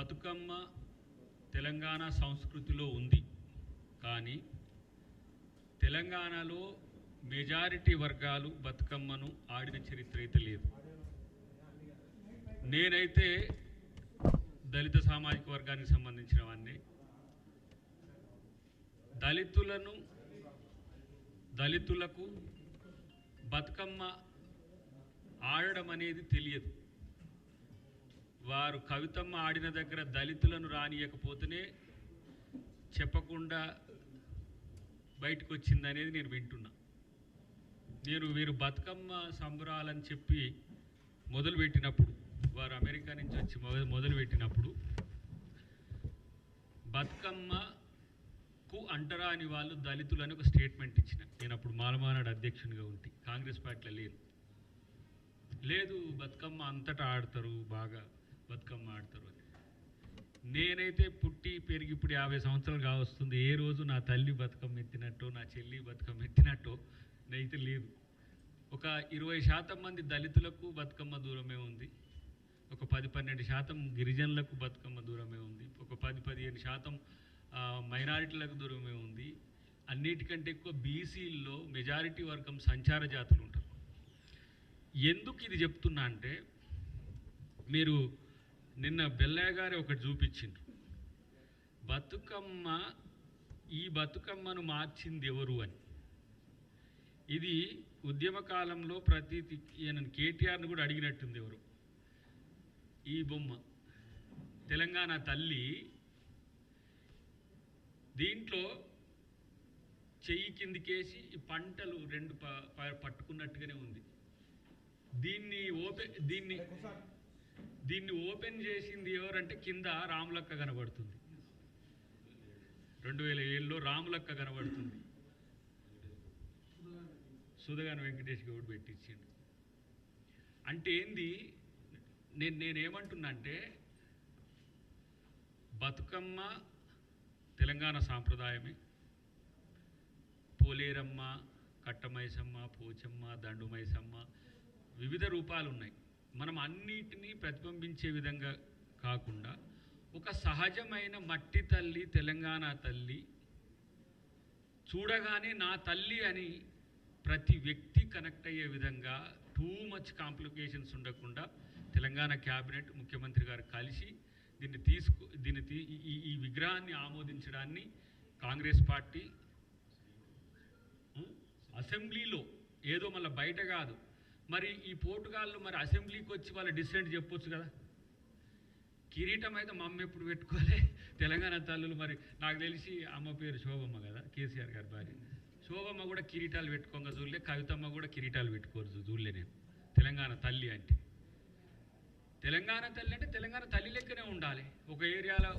బతుకమ్మ తెలంగాణ సంస్కృతిలో ఉంది. కానీ తెలంగాణలో మెజారిటీ వర్గాలు బతుకమ్మను ఆడిన చరిత్ర అయితే లేదు. నేనైతే దళిత సామాజిక వర్గానికి సంబంధించిన వాడిని. దళితులకు బతుకమ్మ ఆడడం అనేది తెలియదు. వారు కవితమ్మ ఆడిన దగ్గర దళితులను రానియకపోతేనే చెప్పకుండా బయటకు వచ్చింది అనేది నేను వింటున్నా. వీరు బతుకమ్మ సంబరాలని చెప్పి మొదలుపెట్టినప్పుడు, వారు అమెరికా నుంచి వచ్చి మొదలుపెట్టినప్పుడు బతుకమ్మకు అంటరాని వాళ్ళు దళితులని ఒక స్టేట్మెంట్ ఇచ్చిన. నేను అప్పుడు మాలమానాడు అధ్యక్షునిగా ఉంటే కాంగ్రెస్ పార్టీలో లేదు బతుకమ్మ అంతటా ఆడతారు, బాగా బతుకమ్మ ఆడతారు అని. నేనైతే పుట్టి పెరిగి ఇప్పుడు 50 సంవత్సరాలు కావస్తుంది. ఏ రోజు నా తల్లి బతుకమ్మ ఎత్తినట్టో నా చెల్లి బతుకమ్మ ఎత్తినట్టో అయితే లేదు. ఒక 20% మంది దళితులకు బతుకమ్మ దూరమే ఉంది. ఒక 10-12% గిరిజనులకు బతుకమ్మ దూరమే ఉంది. ఒక 10-15% మైనారిటీలకు దూరమే ఉంది. అన్నిటికంటే ఎక్కువ బీసీల్లో మెజారిటీ వర్గం సంచార జాతులు ఉంటారు. ఎందుకు ఇది చెప్తున్నా అంటే, మీరు నిన్న బెల్లయ్య గారు ఒకటి చూపించిండ్రు. ఈ బతుకమ్మను మార్చింది ఎవరు అని. ఇది ఉద్యమ కాలంలో కేటీఆర్ను కూడా అడిగినట్టుంది ఎవరు. ఈ బొమ్మ తెలంగాణ తల్లి, దీంట్లో చెయ్యి కిందికేసి ఈ పంటలు రెండు పట్టుకున్నట్టుగానే ఉంది. దీన్ని ఓపెన్ చేసింది ఎవరంటే కింద రాములక్క కనబడుతుంది. 2007లో రాములక్క కనబడుతుంది. సుధగాన వెంకటేష్ గౌడ్ పెట్టించిండు. అంటే ఏంది, నేనేమంటున్నా అంటే, బతుకమ్మ తెలంగాణ సాంప్రదాయమే. పోలేరమ్మ, కట్టమైసమ్మ, పోచమ్మ, దండుమైసమ్మ వివిధ రూపాలు ఉన్నాయి. మనం అన్నిటినీ ప్రతిబింబించే విధంగా కాకుండా ఒక సహజమైన మట్టి తల్లి, తెలంగాణ తల్లి చూడగానే నా తల్లి అని ప్రతి వ్యక్తి కనెక్ట్ అయ్యే విధంగా టూ మచ్ కాంప్లికేషన్స్ ఉండకుండా తెలంగాణ క్యాబినెట్, ముఖ్యమంత్రి గారు కలిసి ఈ విగ్రహాన్ని ఆమోదించడాన్ని కాంగ్రెస్ పార్టీ అసెంబ్లీలో, ఏదో మళ్ళీ బయట కాదు. మరి ఈ పోర్టుగాళ్ళు మరి అసెంబ్లీకి వచ్చి వాళ్ళ డిసెంట్ చెప్పొచ్చు కదా. కిరీటం అయితే మా అమ్మ ఎప్పుడు పెట్టుకోలే. తెలంగాణ తల్లులు, మరి నాకు తెలిసి అమ్మ పేరు శోభమ్మ కదా, కేసీఆర్ గారి భార్య. శోభమ్మ కూడా కిరీటాలు పెట్టుకోగా చూడలే, కవితమ్మ కూడా కిరీటాలు పెట్టుకోరు చూడలే నేను. తెలంగాణ తల్లి అంటే తెలంగాణ తల్లి లెక్కనే ఉండాలి. ఒక ఏరియాలో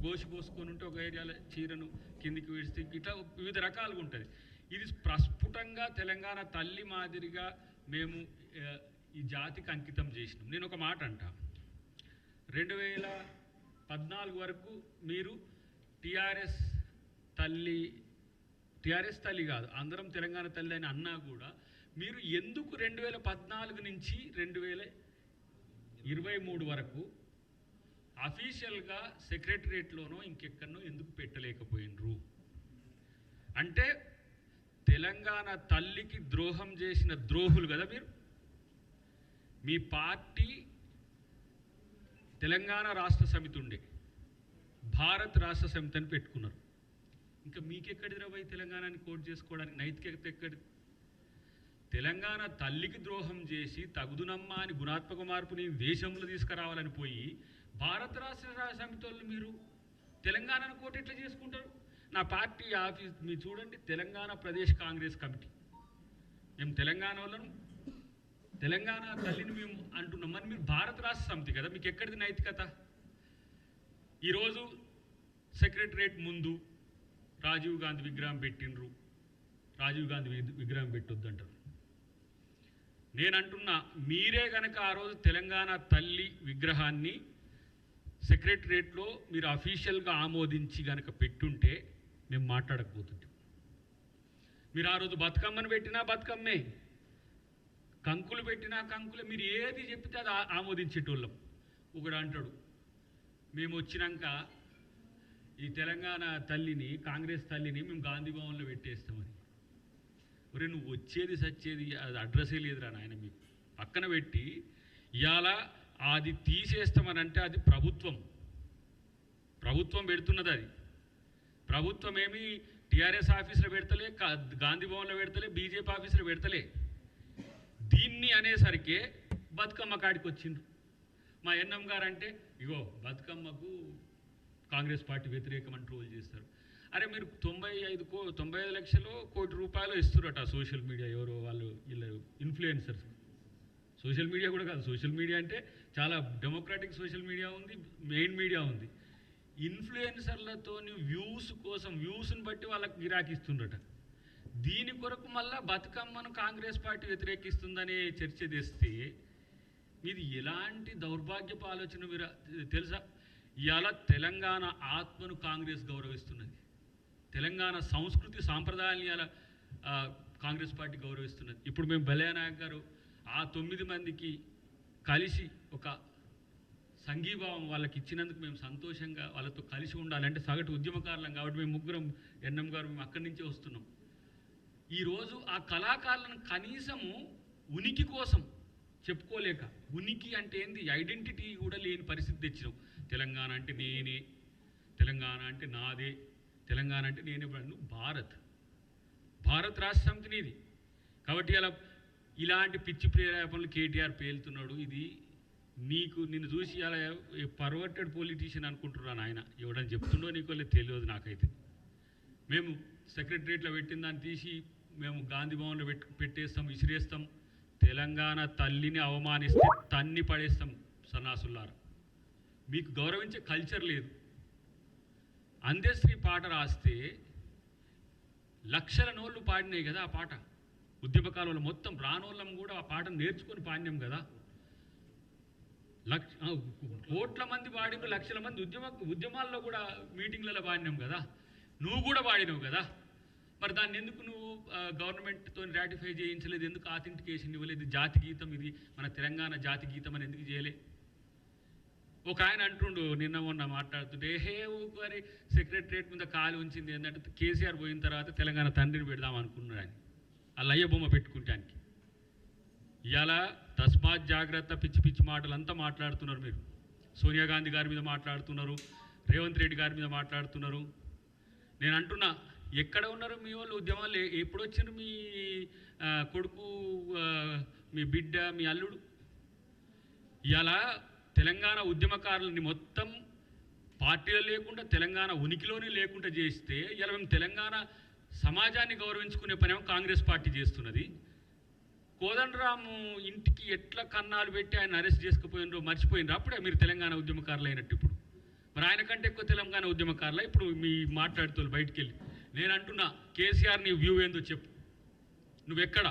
గోసి పోసుకొని ఉంటే, ఒక ఏరియాలో చీరను కిందికి విడిస్తే, ఇట్లా వివిధ రకాలుగా ఉంటుంది. ఇది ప్రస్ఫుటంగా తెలంగాణ తల్లి మాదిరిగా మేము ఈ జాతికి అంకితం చేసినాం. నేను ఒక మాట అంటా, 2014 వరకు మీరు టీఆర్ఎస్ తల్లి కాదు, అందరం తెలంగాణ తల్లి అని అన్నా కూడా, మీరు ఎందుకు 2014 నుంచి 2023 వరకు అఫీషియల్గా సెక్రటరియట్లోనో ఇంకెక్కడనో ఎందుకు పెట్టలేకపోయినరు? అంటే తెలంగాణ తల్లికి ద్రోహం చేసిన ద్రోహులు కదా మీరు. మీ పార్టీ తెలంగాణ రాష్ట్ర సమితి ఉండే, భారత్ రాష్ట్ర సమితి అని పెట్టుకున్నారు. ఇంకా మీకెక్కడిదిరా పోయి తెలంగాణని కోట్ చేసుకోవడానికి నైతికత ఎక్కడిది? తెలంగాణ తల్లికి ద్రోహం చేసి తగుదునమ్మా అని గుణాత్మక మార్పుని దేశంలో తీసుకురావాలని పోయి భారత రాష్ట్ర సమితి వాళ్ళు మీరు తెలంగాణను కోట్ ఎట్లా చేసుకుంటారు? నా పార్టీ ఆఫీస్ మీరు చూడండి, తెలంగాణ ప్రదేశ్ కాంగ్రెస్ కమిటీ. మేము తెలంగాణ వాళ్ళను, తెలంగాణ తల్లిని మేము అంటున్నాం. మరి మీరు భారత రాష్ట్ర సమితి కదా, మీకు ఎక్కడిది నైతికత? ఈరోజు సెక్రటరియట్ ముందు రాజీవ్ గాంధీ విగ్రహం పెట్టిండ్రు, రాజీవ్ గాంధీ విగ్రహం పెట్టొద్దు అంటారు. నేనంటున్నా, మీరే గనక ఆ రోజు తెలంగాణ తల్లి విగ్రహాన్ని సెక్రటరియట్లో మీరు అఫీషియల్గా ఆమోదించి గనక పెట్టుంటే మేము మాట్లాడకపోతుంటాం. మీరు ఆ రోజు బతుకమ్మను పెట్టినా బతుకమ్మే, కంకులు పెట్టినా కంకులే, మీరు ఏది చెప్తే అది ఆమోదించేటోళ్ళం. ఒకడు అంటాడు మేము వచ్చినాక ఈ తెలంగాణ తల్లిని, కాంగ్రెస్ తల్లిని మేము గాంధీ భవన్లో పెట్టేస్తామని. ఒరే నువ్వు వచ్చేది సచ్చేది అది అడ్రస్సే లేదురా నాయన. మీకు పక్కన పెట్టి ఇవాళ అది తీసేస్తామనంటే అది ప్రభుత్వం పెడుతున్నది. అది ప్రభుత్వం ఏమి టీఆర్ఎస్ ఆఫీసులో పెడతలే, గాంధీ భవన్లో పెడతలే, బీజేపీ ఆఫీసులో పెడతలే. దీన్ని అనేసరికి బతుకమ్మ కాడికి వచ్చిండ్రు. మా ఎన్ఎం గారు అంటే ఇగో బతుకమ్మకు కాంగ్రెస్ పార్టీ వ్యతిరేకం అని ట్రోల్ చేస్తారు. అరే మీరు 95 లక్షలు కోటి రూపాయలు ఇస్తున్నారట సోషల్ మీడియా, ఎవరో వాళ్ళు వీళ్ళు ఇన్ఫ్లుయెన్సర్స్. సోషల్ మీడియా కూడా కాదు, సోషల్ మీడియా అంటే చాలా డెమోక్రాటిక్ సోషల్ మీడియా ఉంది, మెయిన్ మీడియా ఉంది. ఇన్ఫ్లుయెన్సర్లతో వ్యూస్ కోసం, వ్యూస్ని బట్టి వాళ్ళకి గిరాకిస్తుండట. దీని కొరకు మళ్ళా బతుకమ్మను కాంగ్రెస్ పార్టీ వ్యతిరేకిస్తుందనే చర్చ తెస్తే మీది ఎలాంటి దౌర్భాగ్యపు ఆలోచన తెలుసా? ఇవాళ తెలంగాణ ఆత్మను కాంగ్రెస్ గౌరవిస్తున్నది, తెలంగాణ సంస్కృతి సాంప్రదాయాన్ని ఇవాళ కాంగ్రెస్ పార్టీ గౌరవిస్తున్నది. ఇప్పుడు మేము బలయానాయక్ గారు ఆ 9 మందికి కలిసి ఒక సంఘీభావం వాళ్ళకి ఇచ్చినందుకు మేము సంతోషంగా వాళ్ళతో కలిసి ఉండాలంటే సగటు ఉద్యమకారులం కాబట్టి మేము ముగ్గురం ఎన్ఎం గారు మేము అక్కడి నుంచే వస్తున్నాం. ఈరోజు ఆ కళాకారులను కనీసము ఉనికి కోసం చెప్పుకోలేక, ఉనికి అంటే ఏంది, ఐడెంటిటీ కూడా లేని పరిస్థితి తెచ్చినాం. తెలంగాణ అంటే నేనే, తెలంగాణ అంటే నాదే, తెలంగాణ అంటే నేనే. నువ్వు భారత్ రాష్ట్ర సమితిని ఇది. కాబట్టి అలా ఇలాంటి పిచ్చి ప్రేరేపణలు కేటీఆర్ పేలుతున్నాడు. ఇది నిన్ను చూసి అలా పర్వర్టెడ్ పొలిటీషియన్ అనుకుంటున్నాను ఆయన. ఎవడని చెప్తుండో నీకు తెలియదు నాకైతే. మేము సెక్రటరియట్లో పెట్టిన దాన్ని తీసి మేము గాంధీ భవన్లో పెట్టేస్తాం, విసిరేస్తాం. తెలంగాణ తల్లిని అవమానిస్తే తన్ని పడేస్తాం సన్నాసుల్లారా. మీకు గౌరవించే కల్చర్ లేదు. అందశ్రీ పాట రాస్తే లక్షల నోళ్ళు పాడినాయి కదా ఆ పాట. ఉద్యమకాలంలో మొత్తం రానోళ్ళం కూడా ఆ పాటను నేర్చుకొని పాడినాం కదా. కోట్ల మంది పాడిన, లక్షల మంది ఉద్యమాల్లో కూడా మీటింగ్లలో పాడినాం కదా. నువ్వు కూడా పాడినావు కదా. మరి దాన్ని ఎందుకు నువ్వు గవర్నమెంట్తో రాటిఫై చేయించలేదు? ఎందుకు ఆథెంటికేషన్ ఇవ్వలేదు? జాతి గీతం ఇది, మన తెలంగాణ జాతి గీతం అని ఎందుకు చేయలే? ఒక ఆయన అంటుండు నిన్న మొన్న మాట్లాడుతుంటే, ఊరి సెక్రటరియట్ మీద కాలు ఉంచింది ఏంటంటే కేసీఆర్ పోయిన తర్వాత తెలంగాణ తండ్రిని పెడదాం అనుకున్నాడు ఆయన, ఆ లయ్య బొమ్మ పెట్టుకుంటానికి. ఇవాళ తస్మాత్ జాగ్రత్త పిచ్చి పిచ్చి మాటలంతా మాట్లాడుతున్నారు మీరు. సోనియా గాంధీ గారి మీద మాట్లాడుతున్నారు, రేవంత్ రెడ్డి గారి మీద మాట్లాడుతున్నారు. నేను అంటున్నా, ఎక్కడ ఉన్నారు మీ వాళ్ళు? ఉద్యమాలు ఎప్పుడు వచ్చినారు? మీ కొడుకు, మీ బిడ్డ, మీ అల్లుడు. ఇవాళ తెలంగాణ ఉద్యమకారులని మొత్తం పార్టీలో లేకుండా, తెలంగాణ ఉనికిలోనే లేకుండా చేస్తే ఇలా మేము తెలంగాణ సమాజాన్ని గౌరవించుకునే పనేమో కాంగ్రెస్ పార్టీ చేస్తున్నది. కోదండరాము ఇంటికి ఎట్లా కన్నాలు పెట్టి ఆయన అరెస్ట్ చేసుకుపోయినరో మర్చిపోయినరు. అప్పుడే మీరు తెలంగాణ ఉద్యమకారులు అయినట్టు. ఇప్పుడు మరి ఆయన కంటే ఎక్కువ తెలంగాణ ఉద్యమకారులు ఇప్పుడు మీ మాట్లాడుతూ బయటికి వెళ్ళి. నేను అంటున్నా, కేసీఆర్ నీ వ్యూ ఏందో చెప్పు. నువ్వెక్కడ?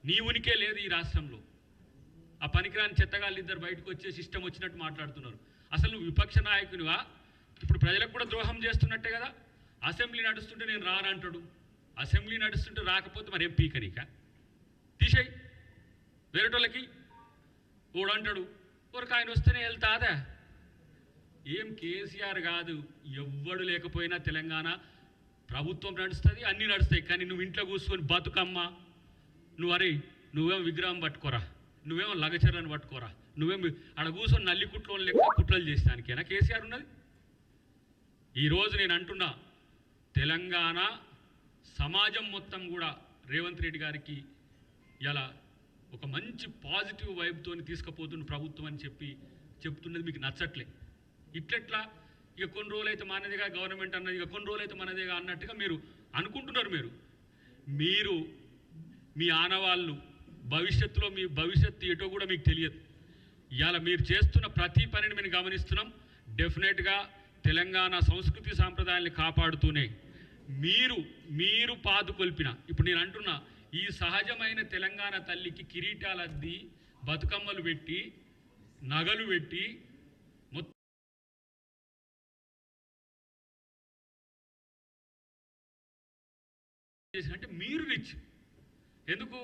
నీ ఉనికే లేదు ఈ రాష్ట్రంలో. ఆ పనికిరాని చెత్తగాళ్ళు ఇద్దరు బయటకు వచ్చే సిస్టమ్ వచ్చినట్టు మాట్లాడుతున్నారు. అసలు నువ్వు విపక్ష నాయకునివా? ఇప్పుడు ప్రజలకు కూడా ద్రోహం చేస్తున్నట్టే కదా. అసెంబ్లీ నడుస్తుంటే నేను రానంటాడు, అసెంబ్లీ నడుస్తుంటే రాకపోతే మరి ఏం పీకనిక? తీసేయి, వేరేటోళ్ళకి ఓడు అంటాడు, ఒక ఆయన వస్తేనే వెళ్తాదా? ఏం కేసీఆర్ కాదు, ఎవ్వడు లేకపోయినా తెలంగాణ ప్రభుత్వం నడుస్తుంది, అన్నీ నడుస్తాయి. కానీ నువ్వు ఇంట్లో కూర్చొని బతుకమ్మ, నువ్వేమో విగ్రహం పట్టుకోరా, నువ్వేమో లగచర్లను పట్టుకోరా, నువ్వేమో ఆడ కూర్చొని నల్లి కుట్ల లెక్క కుట్రలు చేస్తానికేనా కేసీఆర్ ఉన్నది? ఈరోజు నేను అంటున్నా, తెలంగాణ సమాజం మొత్తం కూడా రేవంత్ రెడ్డి గారికి ఇలా ఒక మంచి పాజిటివ్ వైబ్తో తీసుకుపోతున్న ప్రభుత్వం అని చెప్తున్నది మీకు నచ్చట్లే. ఇట్లెట్లా ఇక కొన్ని రోజులైతే మనదేగా గవర్నమెంట్ అన్నది, ఇక కొన్ని రోజులైతే మనదేగా అన్నట్టుగా మీరు అనుకుంటున్నారు. మీరు మీ ఆనవాళ్ళు భవిష్యత్తులో మీ భవిష్యత్తు ఏటో కూడా మీకు తెలియదు. ఇవాళ మీరు చేస్తున్న ప్రతి పనిని మేము గమనిస్తున్నాం. డెఫినెట్గా తెలంగాణ సంస్కృతి సాంప్రదాయాన్ని కాపాడుతూనే మీరు పాదుకొల్పిన, ఇప్పుడు నేను అంటున్నా, ఈ సహజమైన తెలంగాణ తల్లికి కిరీటాలద్ది, బతుకమ్మలు పెట్టి, నగలు పెట్టి మొత్తం అంటే మీరు రిచ్ ఎందుకు?